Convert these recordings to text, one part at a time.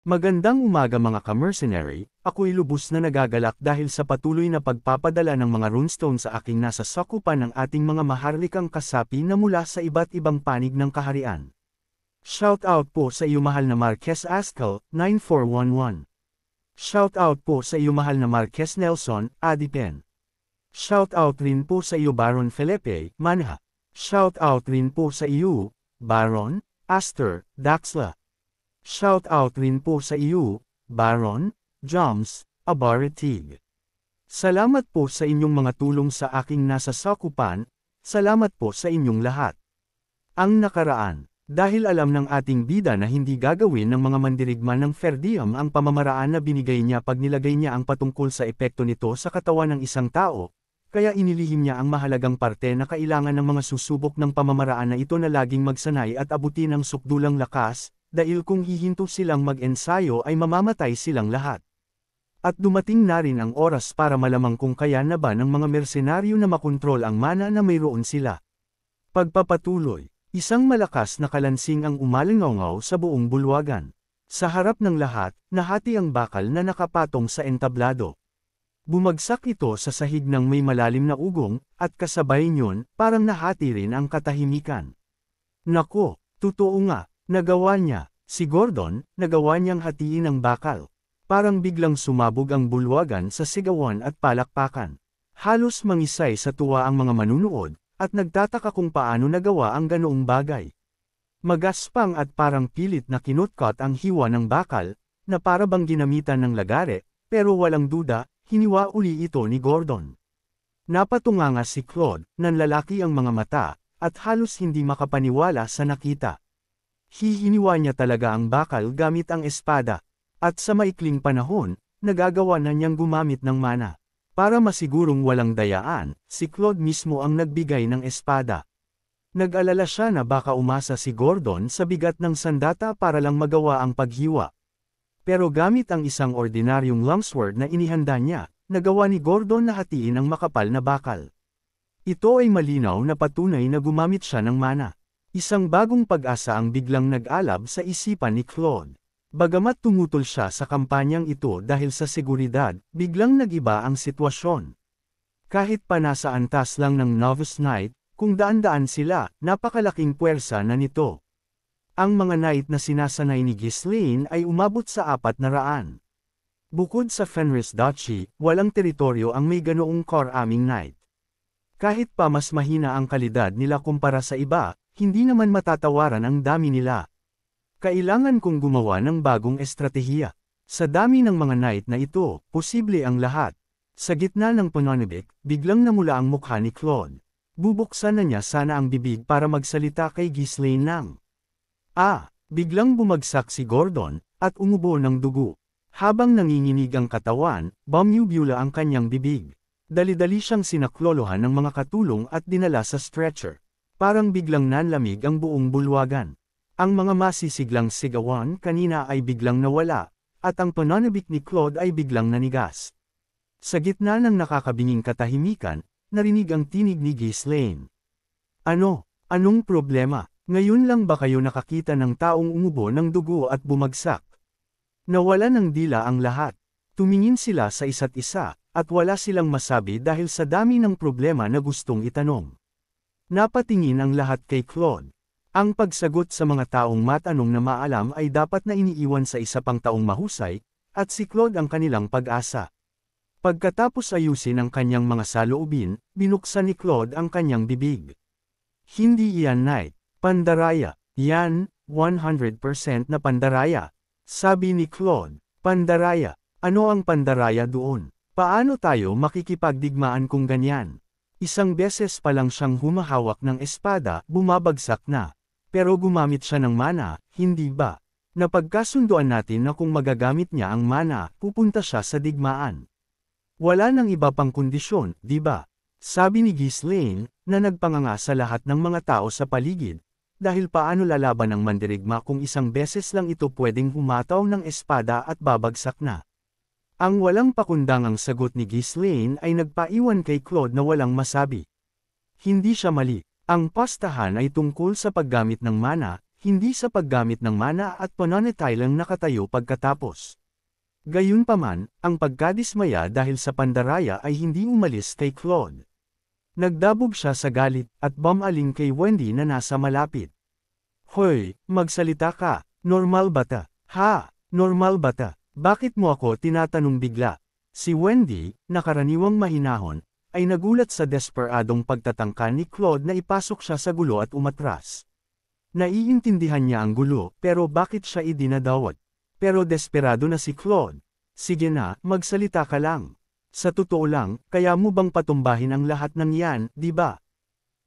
Magandang umaga mga ka-mercenary, ako'y lubos na nagagalak dahil sa patuloy na pagpapadala ng mga runestone sa aking nasa sakupan ng ating mga maharlikang kasapi na mula sa iba't ibang panig ng kaharian. Shout out po sa iyo mahal na Marquez Ascal, 9411. Shout out po sa iyo mahal na Marquez Nelson, Adipen. Shout out rin po sa iyo Baron Felipe, Manha. Shout out rin po sa iyo, Baron, Aster, Daxla. Shout out rin po sa iyo, Baron, Joms, Abaritig. Salamat po sa inyong mga tulong sa aking nasa sakupan, salamat po sa inyong lahat. Ang nakaraan, dahil alam ng ating bida na hindi gagawin ng mga mandirigma ng Ferdium ang pamamaraan na binigay niya pag nilagay niya ang patungkol sa epekto nito sa katawan ng isang tao, kaya inilihim niya ang mahalagang parte na kailangan ng mga susubok ng pamamaraan na ito na laging magsanay at abutin ang sukdulang lakas, dahil kung hihinto silang mag-ensayo ay mamamatay silang lahat. At dumating na rin ang oras para malamang kung kaya na ba ng mga mersenaryo na makontrol ang mana na mayroon sila. Pagpapatuloy, isang malakas na kalansing ang umalingaw sa buong bulwagan. Sa harap ng lahat, nahati ang bakal na nakapatong sa entablado. Bumagsak ito sa sahig ng may malalim na ugong, at kasabay niyon, parang nahati rin ang katahimikan. Nako, totoo nga. Nagawa niya, si Gordon, nagawa niyang hatiin ang bakal. Parang biglang sumabog ang bulwagan sa sigawan at palakpakan. Halos mangisay sa tuwa ang mga manunood, at nagtataka kung paano nagawa ang ganoong bagay. Magaspang at parang pilit na kinutkot ang hiwa ng bakal, na para bang ginamitan ng lagare, pero walang duda, hiniwa uli ito ni Gordon. Napatunganga si Claude, nanlalaki ang mga mata, at halos hindi makapaniwala sa nakita. Hihiniwa niya talaga ang bakal gamit ang espada, at sa maikling panahon, nagagawa na niyang gumamit ng mana. Para masigurong walang dayaan, si Claude mismo ang nagbigay ng espada. Nag-alala siya na baka umasa si Gordon sa bigat ng sandata para lang magawa ang paghiwa. Pero gamit ang isang ordinaryong longsword na inihanda niya, nagawa ni Gordon na hatiin ang makapal na bakal. Ito ay malinaw na patunay na gumamit siya ng mana. Isang bagong pag-asa ang biglang nag-alab sa isipan ni Claude. Bagamat tumutol siya sa kampanyang ito dahil sa seguridad, biglang nag-iba ang sitwasyon. Kahit pa nasa antas lang ng Novice Knight, kung daan-daan sila, napakalaking puwersa na nito. Ang mga knight na sinasanay ni Ghislaine ay umabot sa 400. Bukod sa Fenris Duchy, walang teritoryo ang may ganoong core-aming knight. Kahit pa mas mahina ang kalidad nila kumpara sa iba, hindi naman matatawaran ang dami nila. Kailangan kong gumawa ng bagong estratehiya. Sa dami ng mga knight na ito, posible ang lahat. Sa gitna ng pananabik, biglang namula ang mukha ni Claude. Bubuksan na niya sana ang bibig para magsalita kay Ghislaine ng biglang bumagsak si Gordon, at umubo ng dugo. Habang nanginginig ang katawan, bumubula ang kanyang bibig. Dali-dali siyang sinaklolohan ng mga katulong at dinala sa stretcher. Parang biglang nanlamig ang buong bulwagan. Ang mga masisiglang sigawan kanina ay biglang nawala, at ang pananabik ni Claude ay biglang nanigas. Sa gitna ng nakakabinging katahimikan, narinig ang tinig ni Ghislaine. Anong problema? Ngayon lang ba kayo nakakita ng taong umubo ng dugo at bumagsak? Nawala ng dila ang lahat. Tumingin sila sa isa't isa, at wala silang masabi dahil sa dami ng problema na gustong itanong. Napatingin ang lahat kay Claude. Ang pagsagot sa mga taong matanong na maalam ay dapat na iniiwan sa isa pang taong mahusay, at si Claude ang kanilang pag-asa. Pagkatapos ayusin ang kanyang mga saloobin, binuksan ni Claude ang kanyang bibig. Hindi iyan knight, pandaraya, yan, 100% na pandaraya. Sabi ni Claude, pandaraya, ano ang pandaraya doon? Paano tayo makikipagdigmaan kung ganyan? Isang beses pa lang siyang humahawak ng espada, bumabagsak na. Pero gumamit siya ng mana, hindi ba? Napagkasunduan natin na kung magagamit niya ang mana, pupunta siya sa digmaan. Wala nang iba pang kondisyon, di ba? Sabi ni Ghislaine, na nagpanganga sa lahat ng mga tao sa paligid, dahil paano lalaban ng mandirigma kung isang beses lang ito pwedeng humataw ng espada at babagsak na. Ang walang pakundangang sagot ni Ghislaine ay nagpaiwan kay Claude na walang masabi. Hindi siya mali. Ang pastahan ay tungkol sa paggamit ng mana, hindi sa paggamit ng mana at pananatilang nakatayo pagkatapos. Gayunpaman, ang pagkadismaya dahil sa pandaraya ay hindi umalis kay Claude. Nagdabog siya sa galit at bumaling kay Wendy na nasa malapit. Hoy, magsalita ka, normal ba ta? Ha, normal ba ta? Bakit mo ako tinatanong bigla? Si Wendy, na karaniwang mahinahon, ay nagulat sa desperadong pagtatangka ni Claude na ipasok siya sa gulo at umatras. Naiintindihan niya ang gulo pero bakit siya idinadawat? Pero desperado na si Claude. Sige na, magsalita ka lang. Sa totoo lang, kaya mo bang patumbahin ang lahat ng yan, di ba?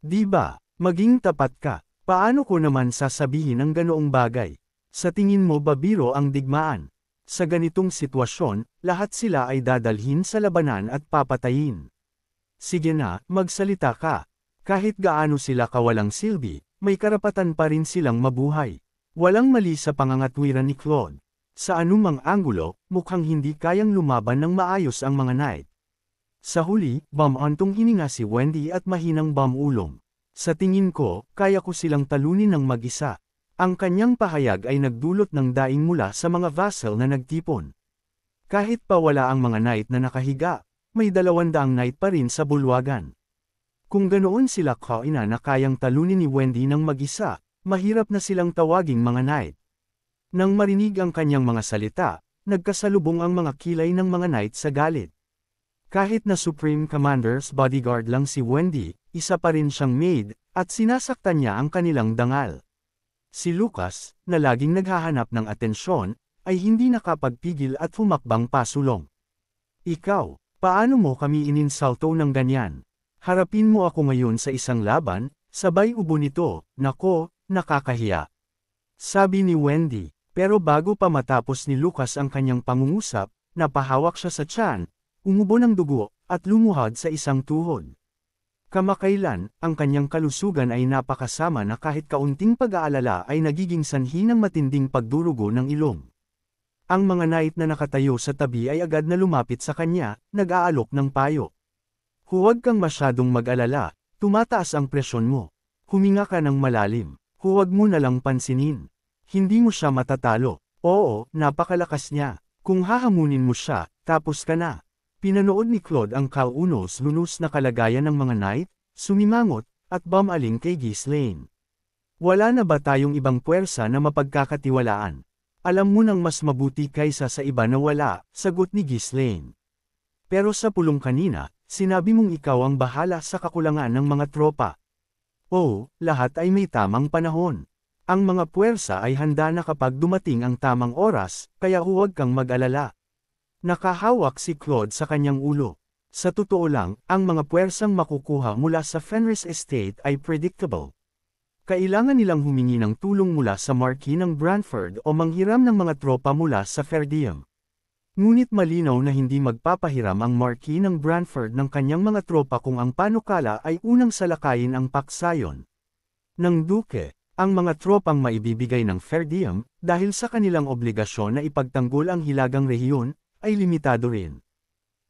Di ba? Maging tapat ka. Paano ko naman sasabihin ang ganoong bagay? Sa tingin mo ba biro ang digmaan? Sa ganitong sitwasyon, lahat sila ay dadalhin sa labanan at papatayin. Sige na, magsalita ka. Kahit gaano sila kawalang silbi, may karapatan pa rin silang mabuhay. Walang mali sa pangangatwiran ni Claude. Sa anumang anggulo, mukhang hindi kayang lumaban ng maayos ang mga knight. Sa huli, bumantong hininga si Wendy at mahinang bumulong. Sa tingin ko, kaya ko silang talunin ng mag-isa. Ang kanyang pahayag ay nagdulot ng daing mula sa mga vassal na nagtipon. Kahit pa wala ang mga knight na nakahiga, may 200 knight pa rin sa bulwagan. Kung ganoon sila kaina na kayang talunin ni Wendy ng mag-isa, mahirap na silang tawaging mga knight. Nang marinig ang kanyang mga salita, nagkasalubong ang mga kilay ng mga knight sa galit. Kahit na Supreme Commander's bodyguard lang si Wendy, isa pa rin siyang maid, at sinasaktan niya ang kanilang dangal. Si Lucas, na laging naghahanap ng atensyon, ay hindi nakapagpigil at humakbang pasulong. Ikaw, paano mo kami ininsulto ng ganyan? Harapin mo ako ngayon sa isang laban, sabay ubo nito, nako, nakakahiya. Sabi ni Wendy. Pero bago pa matapos ni Lucas ang kanyang pangungusap, napahawak siya sa tiyan, umubo ng dugo, at lumuhad sa isang tuhod. Kamakailan, ang kanyang kalusugan ay napakasama na kahit kaunting pag-aalala ay nagiging sanhi ng matinding pagdurugo ng ilong. Ang mga knight na nakatayo sa tabi ay agad na lumapit sa kanya, nag-aalok ng payo. Huwag kang masyadong mag-alala, tumataas ang presyon mo. Huminga ka ng malalim, huwag mo na lang pansinin. Hindi mo siya matatalo. Oo, napakalakas niya. Kung hahamunin mo siya, tapos ka na. Pinanood ni Claude ang kaunos-lunos na kalagayan ng mga knight, sumimangot, at bumaling kay Ghislaine. Wala na ba tayong ibang puwersa na mapagkakatiwalaan? Alam mo nang mas mabuti kaysa sa iba na wala, sagot ni Ghislaine. Pero sa pulong kanina, sinabi mong ikaw ang bahala sa kakulangan ng mga tropa. Oo, lahat ay may tamang panahon. Ang mga puwersa ay handa na kapag dumating ang tamang oras, kaya huwag kang mag-alala. Nakahawak si Claude sa kanyang ulo. Sa totoo lang, ang mga puwersang makukuha mula sa Fenris Estate ay predictable. Kailangan nilang humingi ng tulong mula sa Marquis ng Branford o manghiram ng mga tropa mula sa Ferdium. Ngunit malinaw na hindi magpapahiram ang Marquis ng Branford ng kanyang mga tropa kung ang panukala ay unang salakayin ang paksayon ng Duke. Ang mga tropang maibibigay ng Ferdium, dahil sa kanilang obligasyon na ipagtanggol ang hilagang rehiyon, ay limitado rin.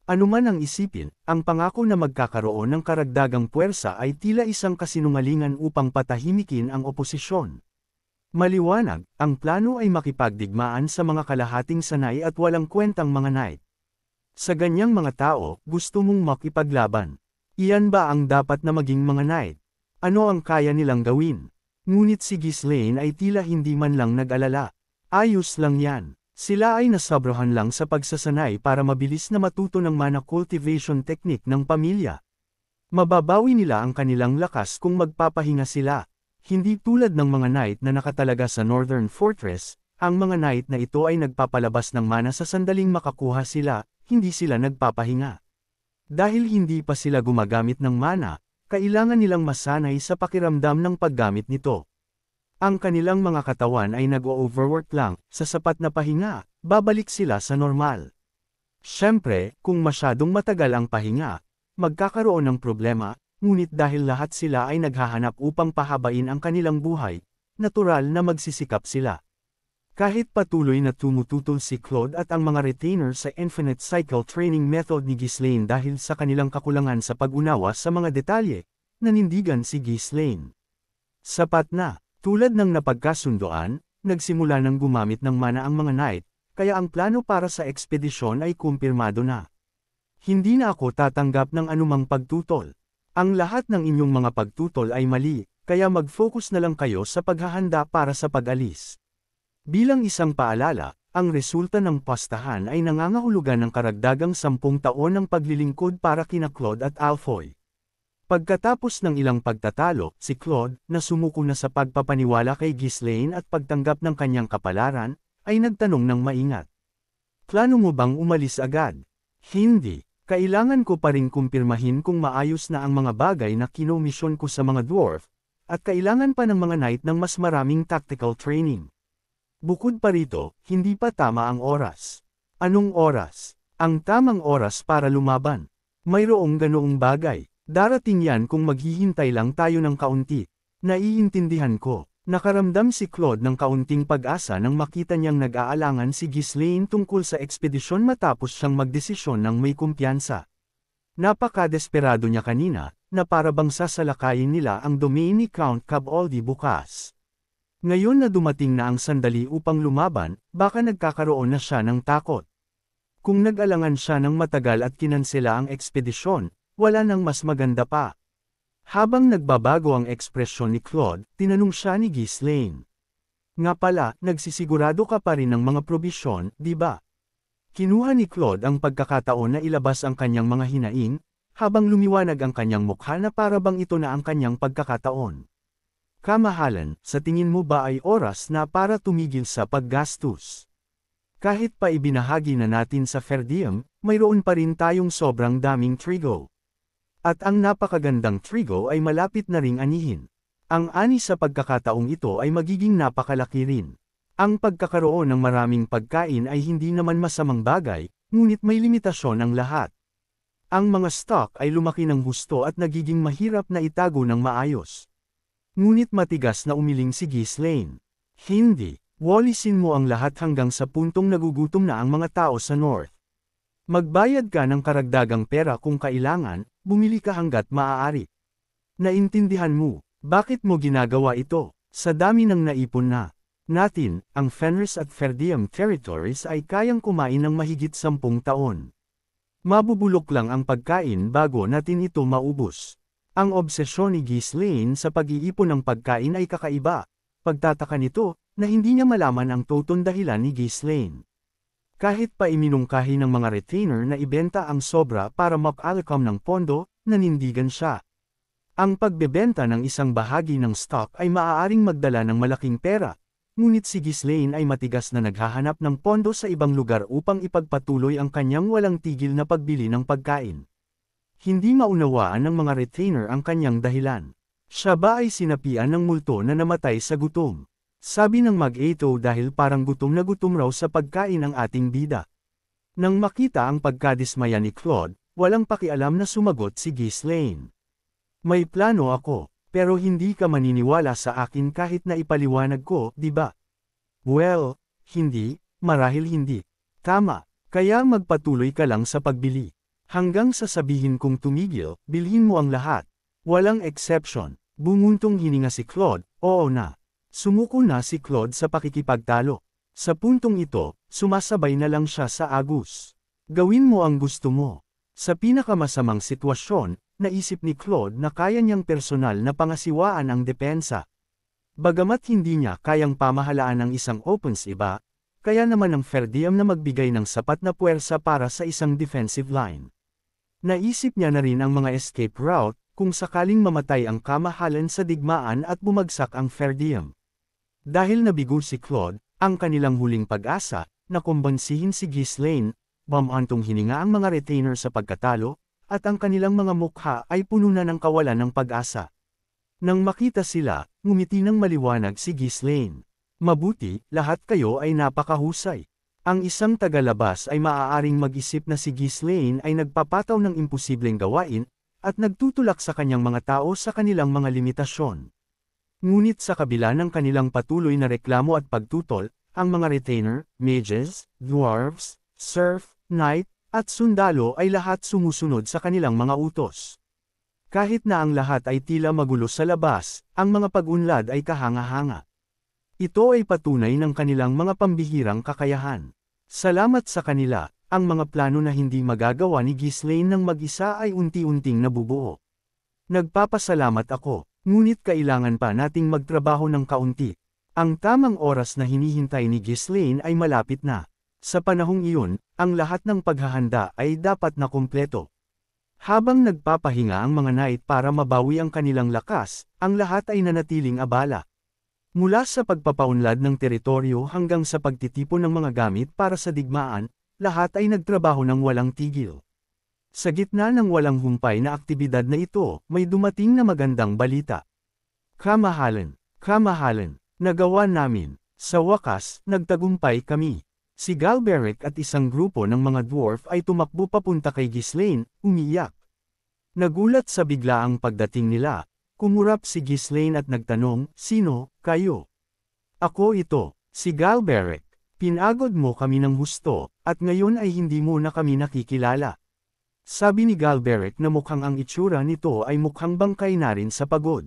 Anuman ang isipin, ang pangako na magkakaroon ng karagdagang puwersa ay tila isang kasinungalingan upang patahimikin ang oposisyon. Maliwanag, ang plano ay makipagdigmaan sa mga kalahating sanay at walang kwentang mga knight. Sa ganyang mga tao, gusto mong makipaglaban. Iyan ba ang dapat na maging mga knight? Ano ang kaya nilang gawin? Ngunit si Ghislaine ay tila hindi man lang nag-alala. Ayos lang yan. Sila ay nasobrahan lang sa pagsasanay para mabilis na matuto ng mana cultivation technique ng pamilya. Mababawi nila ang kanilang lakas kung magpapahinga sila. Hindi tulad ng mga knight na nakatalaga sa Northern Fortress, ang mga knight na ito ay nagpapalabas ng mana sa sandaling makakuha sila, hindi sila nagpapahinga. Dahil hindi pa sila gumagamit ng mana, kailangan nilang masanay sa pakiramdam ng paggamit nito. Ang kanilang mga katawan ay nag-overwork lang, sa sapat na pahinga, babalik sila sa normal. Siyempre, kung masyadong matagal ang pahinga, magkakaroon ng problema, ngunit dahil lahat sila ay naghahanap upang pahabain ang kanilang buhay, natural na magsisikap sila. Kahit patuloy na tumututol si Claude at ang mga retainer sa Infinite Cycle Training Method ni Ghislaine dahil sa kanilang kakulangan sa pag-unawa sa mga detalye, nanindigan si Ghislaine. Sapat na, Tulad ng napagkasundoan, nagsimula ng gumamit ng mana ang mga knight, kaya ang plano para sa ekspedisyon ay kumpirmado na. Hindi na ako tatanggap ng anumang pagtutol. Ang lahat ng inyong mga pagtutol ay mali, kaya mag-focus na lang kayo sa paghahanda para sa pag-alis. Bilang isang paalala, ang resulta ng pastahan ay nangangahulugan ng karagdagang 10 taon ng paglilingkod para kina Claude at Alfoy. Pagkatapos ng ilang pagtatalo, si Claude, na sumuko na sa pagpapaniwala kay Ghislaine at pagtanggap ng kanyang kapalaran, ay nagtanong ng maingat. Plano mo bang umalis agad? Hindi. Kailangan ko pa rin kumpirmahin kung maayos na ang mga bagay na kinomisyon ko sa mga dwarf, at kailangan pa ng mga knight ng mas maraming tactical training. Bukod pa rito, hindi pa tama ang oras. Anong oras? Ang tamang oras para lumaban. Mayroong ganoong bagay. Darating yan kung maghihintay lang tayo ng kaunti. Naiintindihan ko. Nakaramdam si Claude ng kaunting pag-asa nang makita niyang nag-aalangan si Ghislaine tungkol sa ekspedisyon matapos siyang magdesisyon ng may kumpiyansa. Napaka-desperado niya kanina, na para bang sasalakayin nila ang domain ni Count Caboldi bukas. Ngayon na dumating na ang sandali upang lumaban, baka nagkakaroon na siya ng takot. Kung nag-alangan siya ng matagal at kinansela ang ekspedisyon, wala nang mas maganda pa. Habang nagbabago ang ekspresyon ni Claude, tinanong siya ni Ghislaine. Nga pala, nagsisigurado ka pa rin ng mga probisyon, di ba? Kinuha ni Claude ang pagkakataon na ilabas ang kanyang mga hinaing, habang lumiwanag ang kanyang mukha na para bang ito na ang kanyang pagkakataon. Kamahalan, sa tingin mo ba ay oras na para tumigil sa paggastos? Kahit pa ibinahagi na natin sa Ferdium, mayroon pa rin tayong sobrang daming trigo. At ang napakagandang trigo ay malapit na ring anihin. Ang ani sa pagkakataong ito ay magiging napakalaki rin. Ang pagkakaroon ng maraming pagkain ay hindi naman masamang bagay, ngunit may limitasyon ang lahat. Ang mga stock ay lumaki ng husto at nagiging mahirap na itago ng maayos. Ngunit matigas na umiling si Ghislaine. Hindi, walisin mo ang lahat hanggang sa puntong nagugutom na ang mga tao sa North. Magbayad ka ng karagdagang pera kung kailangan, bumili ka hanggat maaari. Naintindihan mo, bakit mo ginagawa ito? Sa dami ng naipon na natin, ang Fenris at Ferdium territories ay kayang kumain ng mahigit 10 taon. Mabubulok lang ang pagkain bago natin ito maubos. Ang obsesyon ni Ghislaine sa pag-iipon ng pagkain ay kakaiba. Pagtataka nito, na hindi niya malaman ang totoong dahilan ni Ghislaine. Kahit pa iminungkahi ng mga retainer na ibenta ang sobra para mapalakam ng pondo, nanindigan siya. Ang pagbebenta ng isang bahagi ng stock ay maaaring magdala ng malaking pera, ngunit si Ghislaine ay matigas na naghahanap ng pondo sa ibang lugar upang ipagpatuloy ang kanyang walang tigil na pagbili ng pagkain. Hindi maunawaan ng mga retainer ang kanyang dahilan. Siya ba ay sinapian ng multo na namatay sa gutom? Sabi ng mag-eto dahil parang gutom na gutom raw sa pagkain ang ating bida. Nang makita ang pagkadismaya ni Claude, walang pakialam na sumagot si Ghislaine. May plano ako, pero hindi ka maniniwala sa akin kahit na ipaliwanag ko, di ba? Well, hindi, marahil hindi. Tama, kaya magpatuloy ka lang sa pagbili. Hanggang sasabihin kong tumigil, bilhin mo ang lahat. Walang exception. Bumuntong hininga si Claude, oo na. Sumuko na si Claude sa pakikipagtalo. Sa puntong ito, sumasabay na lang siya sa agos. Gawin mo ang gusto mo. Sa pinakamasamang sitwasyon, naisip ni Claude na kaya niyang personal na pangasiwaan ang depensa. Bagamat hindi niya kayang pamahalaan ang isang opens iba, kaya naman ang Ferdium na magbigay ng sapat na puwersa para sa isang defensive line. Naisip niya na rin ang mga escape route kung sakaling mamatay ang kamahalan sa digmaan at bumagsak ang Ferdium. Dahil nabigo si Claude, ang kanilang huling pag-asa, na kumbansihin si Ghislaine, bumantong hininga ang mga retainer sa pagkatalo, at ang kanilang mga mukha ay puno na ng kawalan ng pag-asa. Nang makita sila, ngumiti ng maliwanag si Ghislaine. Mabuti, lahat kayo ay napakahusay. Ang isang tagalabas ay maaaring mag-isip na si Ghislaine ay nagpapataw ng imposibleng gawain, at nagtutulak sa kanyang mga tao sa kanilang mga limitasyon. Ngunit sa kabila ng kanilang patuloy na reklamo at pagtutol, ang mga retainer, mages, dwarves, serf, knight, at sundalo ay lahat sumusunod sa kanilang mga utos. Kahit na ang lahat ay tila magulo sa labas, ang mga pag-unlad ay kahanga-hanga. Ito ay patunay ng kanilang mga pambihirang kakayahan. Salamat sa kanila, ang mga plano na hindi magagawa ni Ghislaine ng mag-isa ay unti-unting nabubuo. Nagpapasalamat ako, ngunit kailangan pa nating magtrabaho ng kaunti. Ang tamang oras na hinihintay ni Ghislaine ay malapit na. Sa panahong iyon, ang lahat ng paghahanda ay dapat na kumpleto. Habang nagpapahinga ang mga knight para mabawi ang kanilang lakas, ang lahat ay nanatiling abala. Mula sa pagpapaunlad ng teritoryo hanggang sa pagtitipon ng mga gamit para sa digmaan, lahat ay nagtrabaho ng walang tigil. Sa gitna ng walang humpay na aktibidad na ito, may dumating na magandang balita. Kamahalan, kamahalan, nagawa namin. Sa wakas, nagtagumpay kami. Si Galberic at isang grupo ng mga dwarf ay tumakbo papunta kay Ghislaine, umiyak. Nagulat sa biglaang pagdating nila, kumurap si Ghislaine at nagtanong, "Sino, kayo?" "Ako ito, si Galberic. Pinagod mo kami ng husto, at ngayon ay hindi mo na kami nakikilala." Sabi ni Galberic na mukhang ang itsura nito ay mukhang bangkay na rin sa pagod.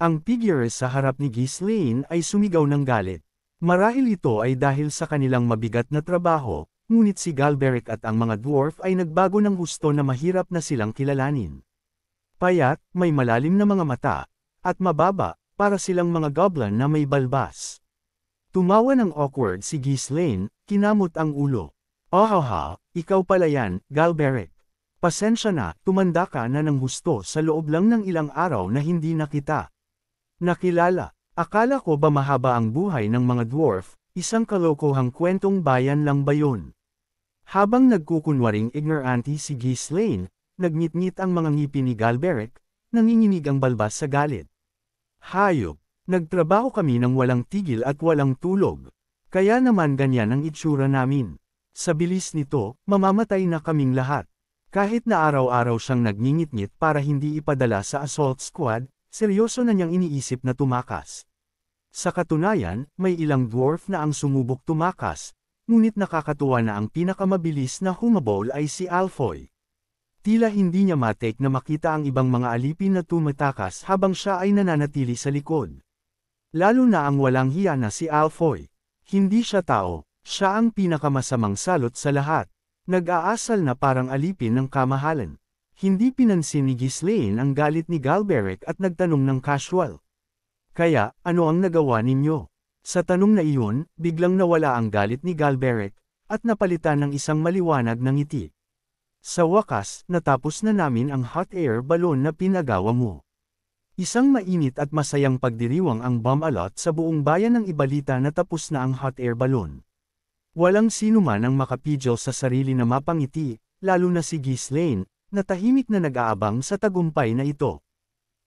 Ang figure sa harap ni Ghislaine ay sumigaw ng galit. Marahil ito ay dahil sa kanilang mabigat na trabaho, ngunit si Galberic at ang mga dwarf ay nagbago ng husto na mahirap na silang kilalanin. Payat, may malalim na mga mata, at mababa, para silang mga goblin na may balbas. Tumawa ng awkward si Ghislaine, kinamot ang ulo. "Ohaha, ikaw pala yan, Galberic. Pasensya na, tumanda ka na ng husto sa loob lang ng ilang araw na hindi na kita nakilala. Akala ko ba mahaba ang buhay ng mga dwarf, isang kalokohang kwentong bayan lang ba yun?" Habang nagkukunwaring ignorante si Ghislaine, nagngit-ngit ang mga ngipin ni Galberic, nanginginig ang balbas sa galit. "Hayop, nagtrabaho kami ng walang tigil at walang tulog. Kaya naman ganyan ang itsura namin. Sa bilis nito, mamamatay na kaming lahat." Kahit na araw-araw siyang nagngingit-ngit para hindi ipadala sa assault squad, seryoso na niyang iniisip na tumakas. Sa katunayan, may ilang dwarf na ang sumubok tumakas, ngunit nakakatuwa na ang pinakamabilis na humabol ay si Alfoy. Tila hindi niya matek na makita ang ibang mga alipin na tumatakas habang siya ay nananatili sa likod. Lalo na ang walang hiya na si Alfoy. Hindi siya tao, siya ang pinakamasamang salot sa lahat. Nag-aasal na parang alipin ng kamahalan. Hindi pinansin ni Ghislaine ang galit ni Galberic at nagtanong ng casual. "Kaya, ano ang nagawa ninyo?" Sa tanong na iyon, biglang nawala ang galit ni Galberic, at napalitan ng isang maliwanag na ngiti. "Sa wakas, natapos na namin ang hot air balloon na pinagawa mo." Isang mainit at masayang pagdiriwang ang bomb-alot sa buong bayan ng ibalita na tapos na ang hot air balloon. Walang sino man ang makapigil sa sarili na mapangiti, lalo na si Ghislaine, na tahimik na nag-aabang sa tagumpay na ito.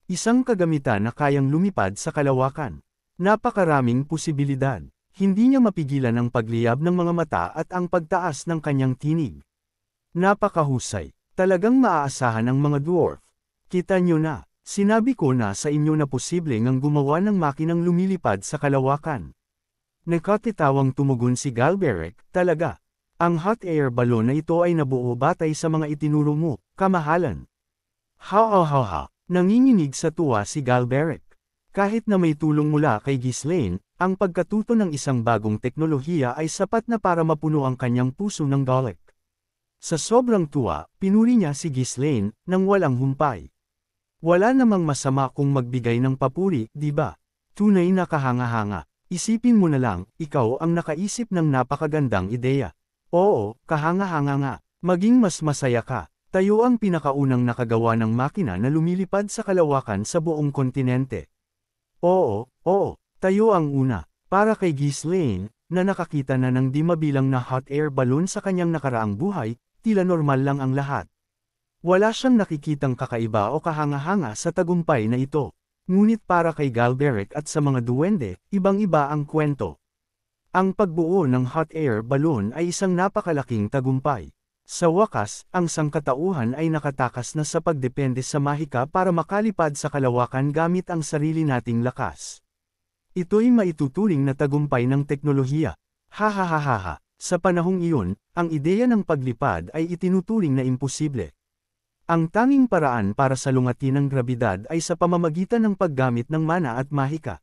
Isang kagamitan na kayang lumipad sa kalawakan. Napakaraming posibilidad. Hindi niya mapigilan ang pagliyab ng mga mata at ang pagtaas ng kanyang tinig. Napakahusay. Talagang maaasahan ang mga dwarf. "Kita nyo na, sinabi ko na sa inyo na posible ngang gumawa ng makinang lumilipad sa kalawakan." Nakatitawang tumugon si Galberic, "Talaga. Ang hot air balloon na ito ay nabuo batay sa mga itinuro mo, kamahalan." Ha. Nanginginig sa tuwa si Galberic. Kahit na may tulong mula kay Ghislaine, ang pagkatuto ng isang bagong teknolohiya ay sapat na para mapuno ang kanyang puso ng galit. Sa sobrang tuwa, pinuri niya si Ghislaine, nang walang humpay. Wala namang masama kung magbigay ng papuri, di ba? Tunay na kahanga-hanga. Isipin mo na lang, ikaw ang nakaisip ng napakagandang ideya. Oo, kahanga-hanga nga. Maging mas masaya ka. Tayo ang pinakaunang nakagawa ng makina na lumilipad sa kalawakan sa buong kontinente. Oo, tayo ang una. Para kay Ghislaine, na nakakita na ng di mabilang na hot air balloon sa kanyang nakaraang buhay, tila normal lang ang lahat. Wala siyang nakikitang kakaiba o kahanga-hanga sa tagumpay na ito. Ngunit para kay Galberic at sa mga duwende, ibang-iba ang kwento. Ang pagbuo ng hot air balloon ay isang napakalaking tagumpay. Sa wakas, ang sangkatauhan ay nakatakas na sa pagdepende sa mahika para makalipad sa kalawakan gamit ang sarili nating lakas. Ito'y maituturing na tagumpay ng teknolohiya. Sa panahong iyon, ang ideya ng paglipad ay itinuturing na imposible. Ang tanging paraan para salungatin ang grabidad ay sa pamamagitan ng paggamit ng mana at mahika.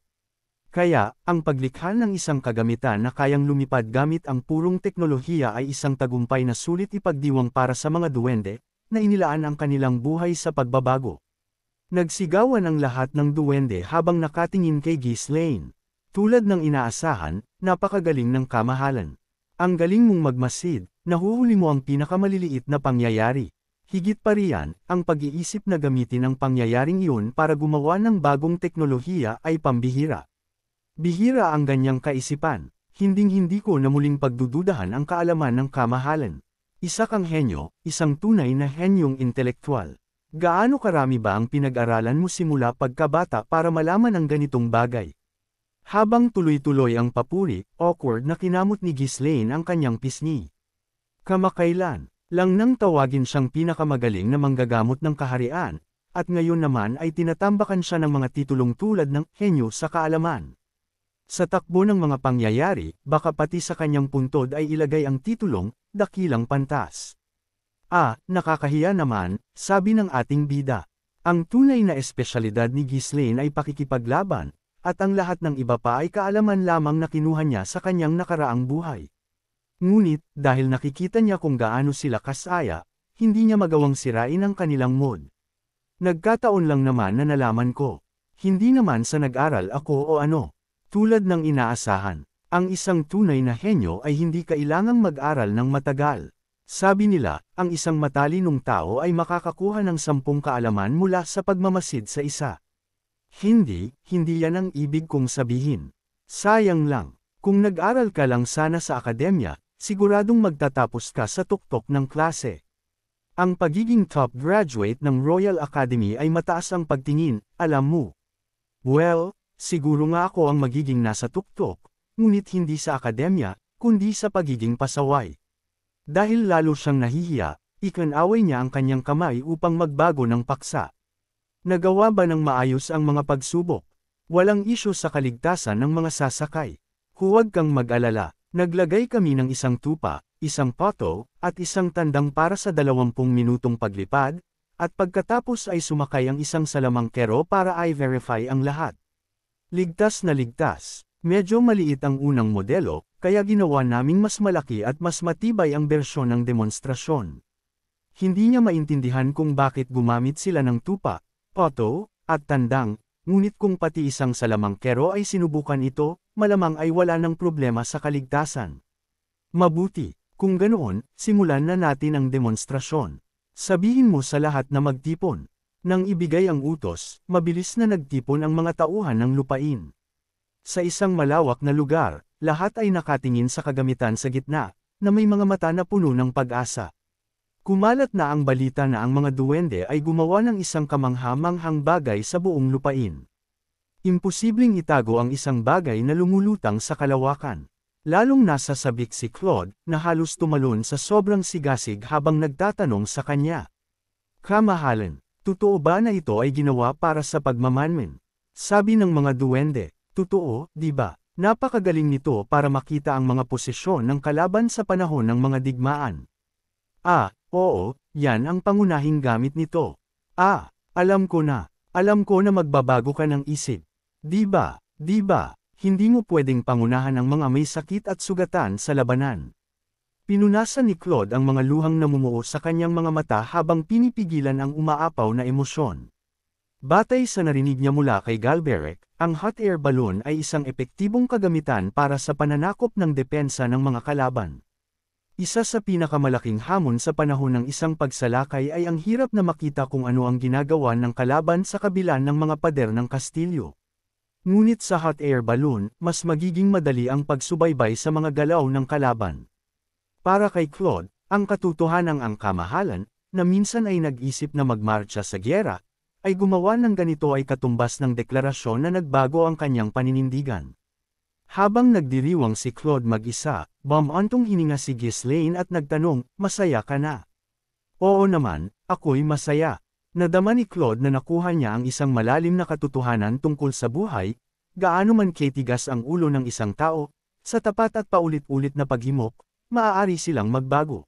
Kaya, ang paglikha ng isang kagamitan na kayang lumipad gamit ang purong teknolohiya ay isang tagumpay na sulit ipagdiwang para sa mga duwende, na inilaan ang kanilang buhay sa pagbabago. Nagsigawan ang lahat ng duwende habang nakatingin kay Ghislaine. Tulad ng inaasahan, napakagaling ng kamahalan. Ang galing mong magmasid, nahuhuli mo ang pinakamaliliit na pangyayari. Higit pa riyan, ang pag-iisip na gamitin ang pangyayaring iyon para gumawa ng bagong teknolohiya ay pambihira. Bihira ang ganyang kaisipan. Hinding-hindi ko na muling pagdududahan ang kaalaman ng kamahalan. Isa kang henyo, isang tunay na henyong intelektual. Gaano karami ba ang pinag-aralan mo simula pagkabata para malaman ang ganitong bagay? Habang tuloy-tuloy ang papuri, awkward na kinamot ni Ghislaine ang kanyang pisngi. Kamakailan lang nang tawagin siyang pinakamagaling na manggagamot ng kaharian, at ngayon naman ay tinatambakan siya ng mga titulong tulad ng henyo sa kaalaman. Sa takbo ng mga pangyayari, baka pati sa kanyang puntod ay ilagay ang titulong, dakilang pantas. Nakakahiya naman, sabi ng ating bida. Ang tunay na espesyalidad ni Ghislaine ay pakikipaglaban, at ang lahat ng iba pa ay kaalaman lamang na kinuha niya sa kanyang nakaraang buhay. Ngunit, dahil nakikita niya kung gaano sila kasaya, hindi niya magawang sirain ang kanilang mood. Nagkataon lang naman na nalaman ko. Hindi naman sa nag-aral ako o ano. Tulad ng inaasahan, ang isang tunay na henyo ay hindi kailangang mag-aral ng matagal. Sabi nila, ang isang matalinong tao ay makakakuha ng 10 kaalaman mula sa pagmamasid sa isa. Hindi yan ang ibig kong sabihin. Sayang lang, kung nag-aral ka lang sana sa akademya, siguradong magtatapos ka sa tuktok ng klase. Ang pagiging top graduate ng Royal Academy ay mataas ang pagtingin, alam mo. Well, siguro nga ako ang magiging nasa tuktok, ngunit hindi sa akademya, kundi sa pagiging pasaway. Dahil lalo siyang nahihiya, ikinaway niya ang kanyang kamay upang magbago ng paksa. Nagawa ba ng maayos ang mga pagsubok? Walang isyu sa kaligtasan ng mga sasakay. Huwag kang mag-alala. Naglagay kami ng isang tupa, isang poto, at isang tandang para sa 20 minutong paglipad, at pagkatapos ay sumakay ang isang salamangkero para i-verify ang lahat. Ligtas na ligtas. Medyo maliit ang unang modelo, kaya ginawa naming mas malaki at mas matibay ang bersyon ng demonstrasyon. Hindi niya maintindihan kung bakit gumamit sila ng tupa, poto, at tandang, ngunit kung pati isang salamangkero ay sinubukan ito, malamang ay wala ng problema sa kaligtasan. Mabuti, kung ganoon, simulan na natin ang demonstrasyon. Sabihin mo sa lahat na magtipon. Nang ibigay ang utos, mabilis na nagtipon ang mga tauhan ng lupain. Sa isang malawak na lugar, lahat ay nakatingin sa kagamitan sa gitna, na may mga mata na puno ng pag-asa. Kumalat na ang balita na ang mga duwende ay gumawa ng isang kamangha-manghang bagay sa buong lupain. Imposibleng itago ang isang bagay na lumulutang sa kalawakan. Lalong nasa sabik si Claude, na halos tumalon sa sobrang sigasig habang nagtatanong sa kanya. Kamahalan, totoo ba na ito ay ginawa para sa pagmamanmin? Sabi ng mga duwende, totoo, di ba? Napakagaling nito para makita ang mga posisyon ng kalaban sa panahon ng mga digmaan. Oo, yan ang pangunahing gamit nito. Alam ko na magbabago ka ng isip. Di ba, hindi mo pwedeng pangunahan ang mga may sakit at sugatan sa labanan. Pinunasan ni Claude ang mga luhang namumuo sa kanyang mga mata habang pinipigilan ang umaapaw na emosyon. Batay sa narinig niya mula kay Galberek, ang hot air balloon ay isang epektibong kagamitan para sa pananakop ng depensa ng mga kalaban. Isa sa pinakamalaking hamon sa panahon ng isang pagsalakay ay ang hirap na makita kung ano ang ginagawa ng kalaban sa kabila ng mga pader ng kastilyo. Ngunit sa hot air balloon, mas magiging madali ang pagsubaybay sa mga galaw ng kalaban. Para kay Claude, ang katotohanang ang kamahalan, na minsan ay nag-isip na magmarcha sa gyera, ay gumawa ng ganito ay katumbas ng deklarasyon na nagbago ang kanyang paninindigan. Habang nagdiriwang si Claude mag-isa, bumantong hininga si Ghislaine at nagtanong, masaya ka na? Oo naman, ako'y masaya. Nadama ni Claude na nakuha niya ang isang malalim na katotohanan tungkol sa buhay, gaano man katigas ang ulo ng isang tao, sa tapat at paulit-ulit na paghimok, maaari silang magbago.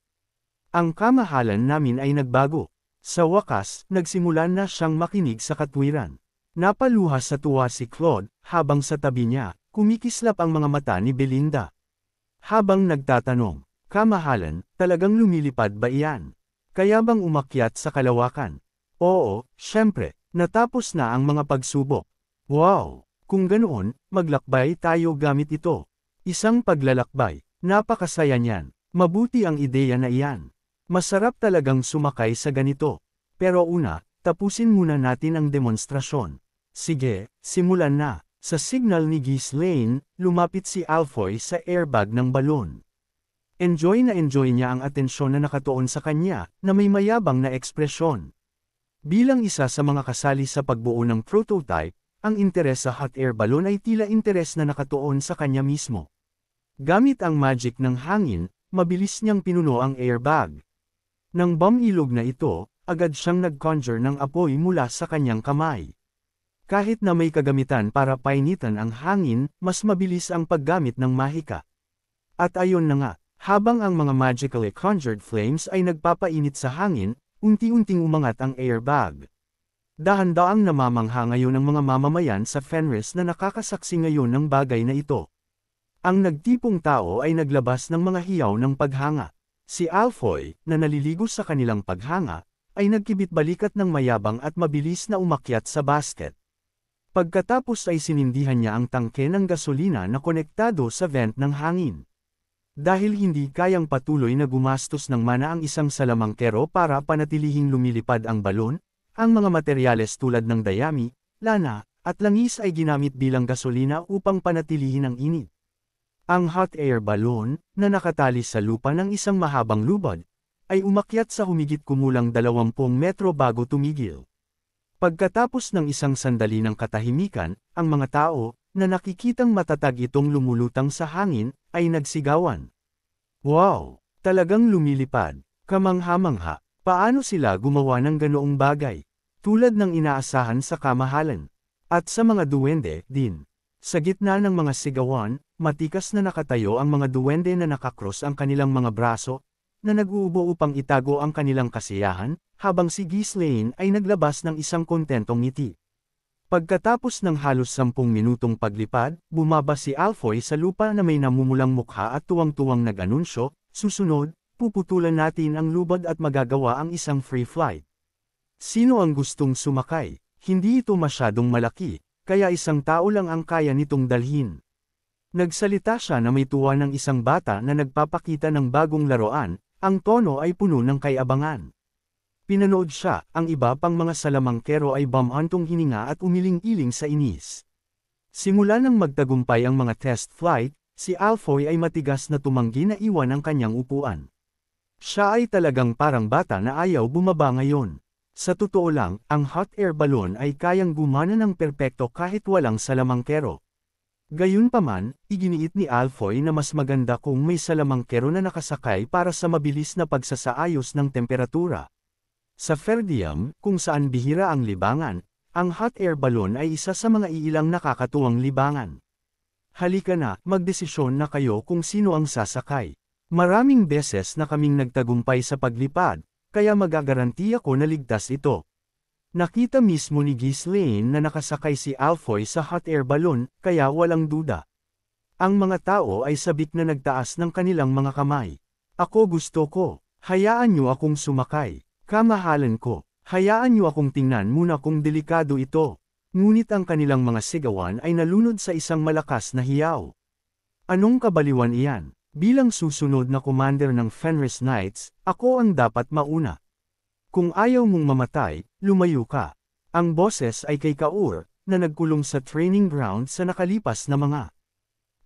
Ang kamahalan namin ay nagbago. Sa wakas, nagsimulan na siyang makinig sa katwiran. Napaluha sa tuwa si Claude, habang sa tabi niya, kumikislap ang mga mata ni Belinda. Habang nagtatanong, "Kamahalan, talagang lumilipad ba iyan? Kaya bang umakyat sa kalawakan?" "Oo, syempre, natapos na ang mga pagsubok." "Wow! Kung ganoon, maglakbay tayo gamit ito." Isang paglalakbay. Napakasaya niyan. Mabuti ang ideya na iyan. Masarap talagang sumakay sa ganito. Pero una, tapusin muna natin ang demonstrasyon. Sige, simulan na. Sa signal ni Ghislaine, lumapit si Alfoy sa airbag ng balon. Enjoy niya ang atensyon na nakatuon sa kanya, na may mayabang na ekspresyon. Bilang isa sa mga kasali sa pagbuo ng prototype, ang interes sa hot air balloon ay tila interes na nakatuon sa kanya mismo. Gamit ang magic ng hangin, mabilis niyang pinuno ang airbag. Nang bumilog na ito, agad siyang nag-conjure ng apoy mula sa kanyang kamay. Kahit na may kagamitan para painitan ang hangin, mas mabilis ang paggamit ng mahika. At ayon na nga, habang ang mga magically conjured flames ay nagpapainit sa hangin, unti-unting umangat ang airbag. Dahan-daang namamangha ngayon ang mga mamamayan sa Fenris na nakakasaksi ngayon ng bagay na ito. Ang nagtipong tao ay naglabas ng mga hiyaw ng paghanga. Si Alfoy, na naliligo sa kanilang paghanga, ay nagkibit-balikat ng mayabang at mabilis na umakyat sa basket. Pagkatapos ay sinindihan niya ang tangke ng gasolina na konektado sa vent ng hangin. Dahil hindi kayang patuloy na gumastos ng mana ang isang salamangkero para panatilihing lumilipad ang balon, ang mga materyales tulad ng dayami, lana, at langis ay ginamit bilang gasolina upang panatilihin ang init. Ang hot air balloon, na nakatali sa lupa ng isang mahabang lubad, ay umakyat sa humigit kumulang 20 metro bago tumigil. Pagkatapos ng isang sandali ng katahimikan, ang mga tao, na nakikitang matatag itong lumulutang sa hangin, ay nagsigawan. "Wow! Talagang lumilipad! Kamangha-mangha! Paano sila gumawa ng ganoong bagay? Tulad ng inaasahan sa kamahalan." At sa mga duwende, din. Sa gitna ng mga sigawan, matikas na nakatayo ang mga duwende na nakakross ang kanilang mga braso, na nag-uubo upang itago ang kanilang kasiyahan, habang si Ghislaine ay naglabas ng isang kontentong ngiti. Pagkatapos ng halos 10 minutong paglipad, bumaba si Alfoy sa lupa na may namumulang mukha at tuwang-tuwang nag-anunsyo, "Susunod, puputulan natin ang lubad at magagawa ang isang free flight." Sino ang gustong sumakay? Hindi ito masyadong malaki, kaya isang tao lang ang kaya nitong dalhin. Nagsalita siya na may tuwa ng isang bata na nagpapakita ng bagong laruan, ang tono ay puno ng kayabangan. Pinanood siya, ang iba pang mga salamangkero ay bumantong hininga at umiling-iling sa inis. Simula nang magtagumpay ang mga test flight, si Alfoy ay matigas na tumanggi na iwan ang kanyang upuan. Siya ay talagang parang bata na ayaw bumaba ngayon. Sa totoo lang, ang hot air balloon ay kayang gumana ng perpekto kahit walang salamangkero. Gayunpaman, iginiit ni Alfoy na mas maganda kung may salamangkero na nakasakay para sa mabilis na pagsasaayos ng temperatura. Sa Ferdium, kung saan bihira ang libangan, ang hot air balloon ay isa sa mga iilang nakakatuwang libangan. Halika na, magdesisyon na kayo kung sino ang sasakay. Maraming beses na kaming nagtagumpay sa paglipad, kaya magagaranti ako na ligtas ito. Nakita mismo ni Ghislaine na nakasakay si Alfoy sa hot air balloon, kaya walang duda. Ang mga tao ay sabik na nagtaas ng kanilang mga kamay. "Ako gusto ko. Hayaan niyo akong sumakay. Kamahalan ko. Hayaan niyo akong tingnan muna kung delikado ito." Ngunit ang kanilang mga sigawan ay nalunod sa isang malakas na hiyaw. Anong kabaliwan iyan? Bilang susunod na commander ng Fenris Knights, ako ang dapat mauna. Kung ayaw mong mamatay, lumayo ka. Ang boses ay kay Kaur, na nagkulong sa training ground sa nakalipas na mga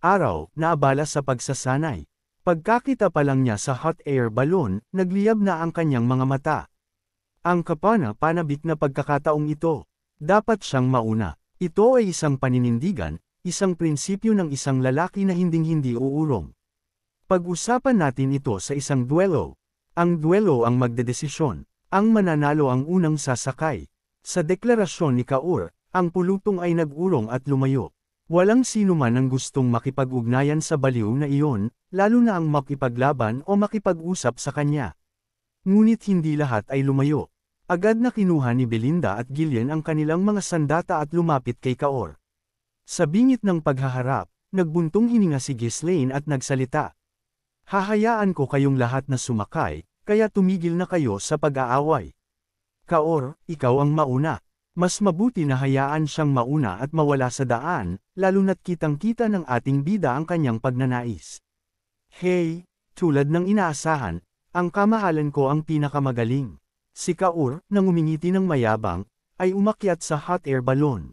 araw, na abala sa pagsasanay. Pagkakita pa lang niya sa hot air balloon, nagliyab na ang kanyang mga mata. Ang kapana-panabik na pagkakataong ito, dapat siyang mauna. Ito ay isang paninindigan, isang prinsipyo ng isang lalaki na hinding-hindi uurong. Pag-usapan natin ito sa isang duelo. Ang duelo ang magdedesisyon. Ang mananalo ang unang sasakay. Sa deklarasyon ni Kaur, ang pulutong ay nag-urong at lumayo. Walang sino man ang gustong makipag-ugnayan sa baliw na iyon, lalo na ang makipaglaban o makipag-usap sa kanya. Ngunit hindi lahat ay lumayo. Agad na kinuha ni Belinda at Gillian ang kanilang mga sandata at lumapit kay Kaor. Sa bingit ng paghaharap, nagbuntong hininga si Ghislaine at nagsalita. Hahayaan ko kayong lahat na sumakay, kaya tumigil na kayo sa pag-aaway. Kaor, ikaw ang mauna. Mas mabuti na hayaan siyang mauna at mawala sa daan, lalo na't kitang-kita ng ating bida ang kanyang pagnanais. Hey, tulad ng inaasahan, ang kamahalan ko ang pinakamagaling. Si Kaor, nang umingiti ng mayabang, ay umakyat sa hot air balloon.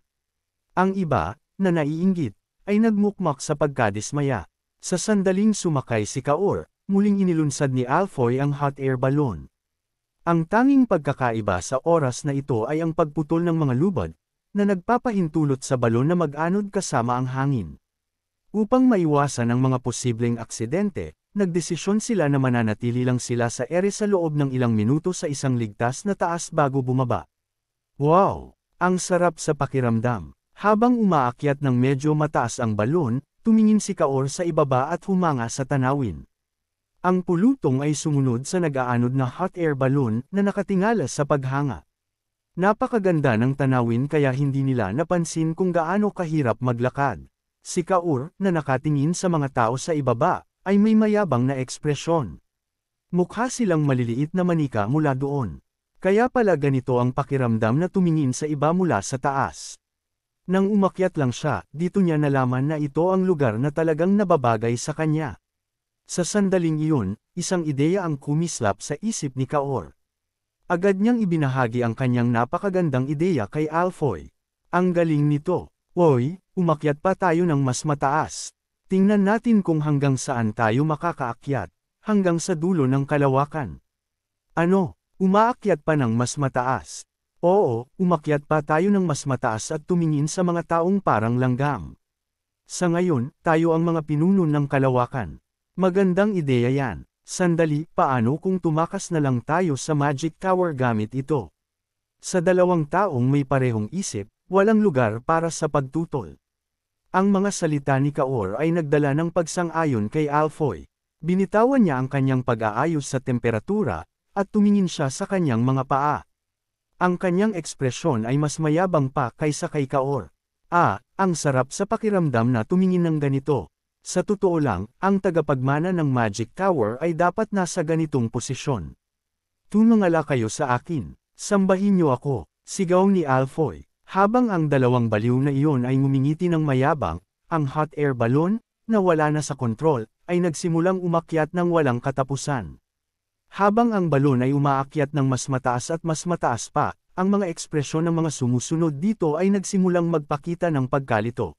Ang iba, na naiinggit, ay nagmukmak sa pagkadismaya. Sa sandaling sumakay si Kaor, muling inilunsad ni Alfoy ang hot air balloon. Ang tanging pagkakaiba sa oras na ito ay ang pagputol ng mga lubad, na nagpapahintulot sa balon na mag-anod kasama ang hangin. Upang maiwasan ang mga posibleng aksidente, nagdesisyon sila na mananatili lang sila sa ere sa loob ng ilang minuto sa isang ligtas na taas bago bumaba. Wow! Ang sarap sa pakiramdam. Habang umaakyat ng medyo mataas ang balon, tumingin si Kaor sa ibaba at humanga sa tanawin. Ang pulutong ay sumunod sa nag-aanod na hot air balloon na nakatingala sa paghanga. Napakaganda ng tanawin kaya hindi nila napansin kung gaano kahirap maglakad. Si Kaor, na nakatingin sa mga tao sa ibaba, ay may mayabang na ekspresyon. Mukha silang maliliit na manika mula doon. Kaya pala ganito ang pakiramdam na tumingin sa iba mula sa taas. Nang umakyat lang siya, dito niya nalaman na ito ang lugar na talagang nababagay sa kanya. Sa sandaling iyon, isang ideya ang kumislap sa isip ni Kaor. Agad niyang ibinahagi ang kanyang napakagandang ideya kay Alfoy. Ang galing nito. Oy, umakyat pa tayo ng mas mataas. Tingnan natin kung hanggang saan tayo makakaakyat, hanggang sa dulo ng kalawakan. Ano, umaakyat pa ng mas mataas? Oo, umakyat pa tayo ng mas mataas at tumingin sa mga taong parang langgam. Sa ngayon, tayo ang mga pinuno ng kalawakan. Magandang ideya yan. Sandali, paano kung tumakas na lang tayo sa Magic Tower gamit ito? Sa dalawang taong may parehong isip, walang lugar para sa pagtutol. Ang mga salita ni Kaor ay nagdala ng pagsang-ayon kay Alfoy. Binitawan niya ang kanyang pag-aayos sa temperatura, at tumingin siya sa kanyang mga paa. Ang kanyang ekspresyon ay mas mayabang pa kaysa kay Kaor. Ang sarap sa pakiramdam na tumingin ng ganito. Sa totoo lang, ang tagapagmana ng Magic Tower ay dapat nasa ganitong posisyon. Tumangala kayo sa akin. Sambahin niyo ako, sigaw ni Alfoy. Habang ang dalawang baliw na iyon ay ngumingiti ng mayabang, ang hot air balloon, na wala na sa kontrol, ay nagsimulang umakyat ng walang katapusan. Habang ang balon ay umaakyat ng mas mataas at mas mataas pa, ang mga ekspresyon ng mga sumusunod dito ay nagsimulang magpakita ng pagkalito.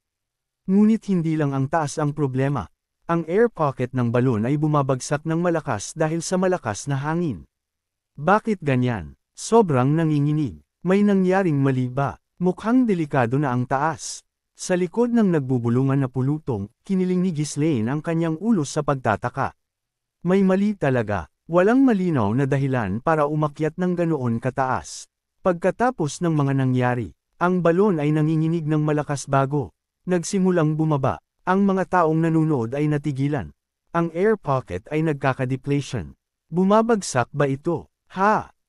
Ngunit hindi lang ang taas ang problema. Ang air pocket ng balon ay bumabagsak ng malakas dahil sa malakas na hangin. Bakit ganyan? Sobrang nanginginig. May nangyaring mali ba? Mukhang delikado na ang taas. Sa likod ng nagbubulungan na pulutong, kiniling ni Ghislaine ang kanyang ulo sa pagtataka. May mali talaga. Walang malinaw na dahilan para umakyat ng ganoon kataas. Pagkatapos ng mga nangyari, ang balon ay nanginginig ng malakas bago nagsimulang bumaba. Ang mga taong nanunood ay natigilan. Ang air pocket ay nagkaka-deflation. Bumabagsak ba ito?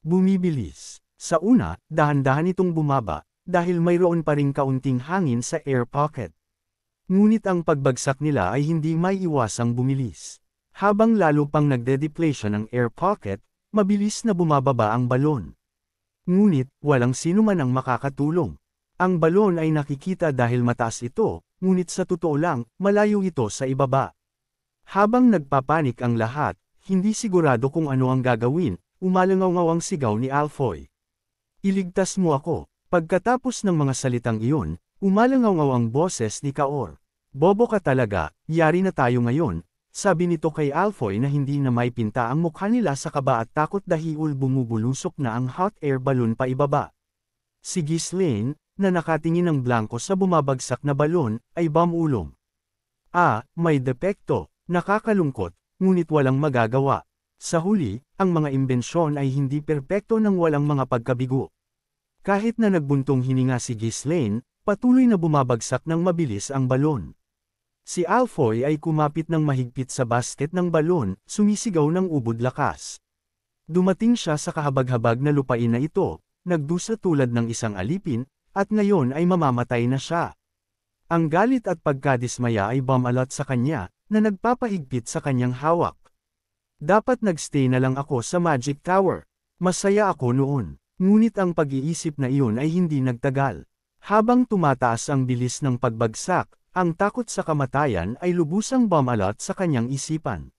Bumibilis. Sa una, dahan-dahan itong bumaba, dahil mayroon pa ring kaunting hangin sa air pocket. Ngunit ang pagbagsak nila ay hindi maiiwasang bumilis. Habang lalo pang nagde-deflation ang air pocket, mabilis na bumababa ang balon. Ngunit, walang sino man ang makakatulong. Ang balon ay nakikita dahil mataas ito, ngunit sa totoo lang, malayo ito sa ibaba. Habang nagpapanik ang lahat, hindi sigurado kung ano ang gagawin, umalangaw ang sigaw ni Alfoy. Iligtas mo ako. Pagkatapos ng mga salitang iyon, umalangaw ang boses ni Kaor. Bobo ka talaga, yari na tayo ngayon, sabi nito kay Alfoy na hindi na may pinta ang mukha nila sa kaba at takot dahil bumubulusok na ang hot air balloon pa ibaba. Si Ghislaine, na nakatingin ng blanko sa bumabagsak na balon, ay bumulong. May depekto, nakakalungkot, ngunit walang magagawa. Sa huli, ang mga imbensyon ay hindi perpekto nang walang mga pagkabigo. Kahit na nagbuntong hininga si Ghislaine, patuloy na bumabagsak ng mabilis ang balon. Si Alfoy ay kumapit ng mahigpit sa basket ng balon, sumisigaw ng ubod lakas. Dumating siya sa kahabag-habag na lupain na ito, nagdusa tulad ng isang alipin, at ngayon ay mamamatay na siya. Ang galit at pagkadismaya ay bumalot sa kanya, na nagpapahigpit sa kanyang hawak. Dapat nagstay na lang ako sa Magic Tower. Masaya ako noon. Ngunit ang pag-iisip na iyon ay hindi nagtagal. Habang tumataas ang bilis ng pagbagsak, ang takot sa kamatayan ay lubusang bumalot sa kanyang isipan.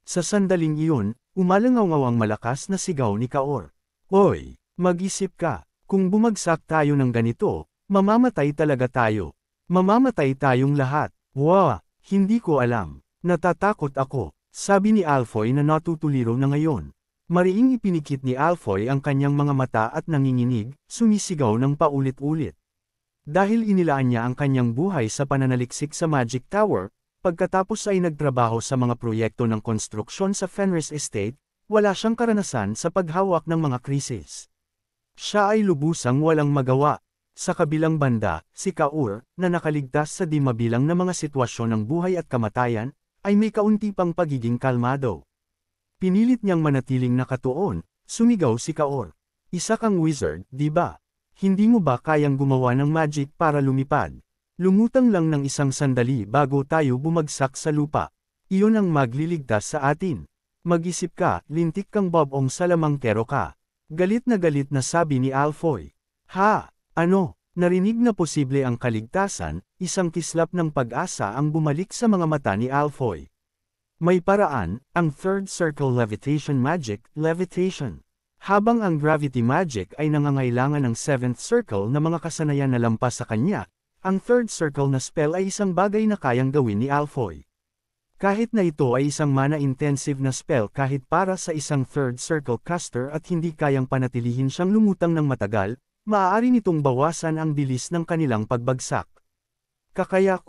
Sa sandaling iyon, umalangaw ang malakas na sigaw ni Kaor. Hoy, mag-isip ka, kung bumagsak tayo ng ganito, mamamatay talaga tayo. Mamamatay tayong lahat. Wow, hindi ko alam. Natatakot ako, sabi ni Alfoy na natutuliro na ngayon. Mariing ipinikit ni Alfoy ang kanyang mga mata at nanginginig, sumisigaw ng paulit-ulit. Dahil inilaan niya ang kanyang buhay sa pananaliksik sa Magic Tower, pagkatapos ay nagtrabaho sa mga proyekto ng konstruksyon sa Fenris Estate, wala siyang karanasan sa paghawak ng mga krisis. Siya ay lubusang walang magawa. Sa kabilang banda, si Kaur, na nakaligtas sa di mabilang na mga sitwasyon ng buhay at kamatayan, ay may kaunti pang pagiging kalmado. Pinilit niyang manatiling nakatuon, sumigaw si Kaor. Isa kang wizard, di ba? Hindi mo ba kayang gumawa ng magic para lumipad? Lumutang lang ng isang sandali bago tayo bumagsak sa lupa. Iyon ang magliligtas sa atin. Mag-isip ka, lintik kang bobong salamangkero ka. Galit na sabi ni Alfoy. Ha? Ano? Narinig na posible ang kaligtasan, isang kislap ng pag-asa ang bumalik sa mga mata ni Alfoy. May paraan, ang third circle levitation magic, levitation. Habang ang gravity magic ay nangangailangan ng seventh circle na mga kasanayan na lampas sa kanya, ang third circle na spell ay isang bagay na kayang gawin ni Alfoy. Kahit na ito ay isang mana-intensive na spell kahit para sa isang third circle caster at hindi kayang panatilihin siyang lumutang ng matagal, maaari nitong bawasan ang bilis ng kanilang pagbagsak. Kaya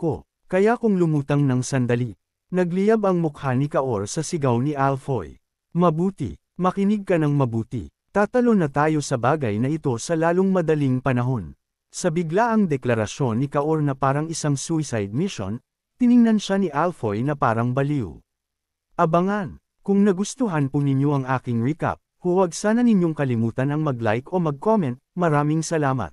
kong lumutang ng sandali. Nagliyab ang mukha ni Kaor sa sigaw ni Alfoy. Mabuti, makinig ka ng mabuti. Tatalo na tayo sa bagay na ito sa lalong madaling panahon. Sa biglaang deklarasyon ni Kaor na parang isang suicide mission, tiningnan siya ni Alfoy na parang baliw. Abangan, kung nagustuhan po ninyo ang aking recap, huwag sana ninyong kalimutan ang mag-like o mag-comment. Maraming salamat.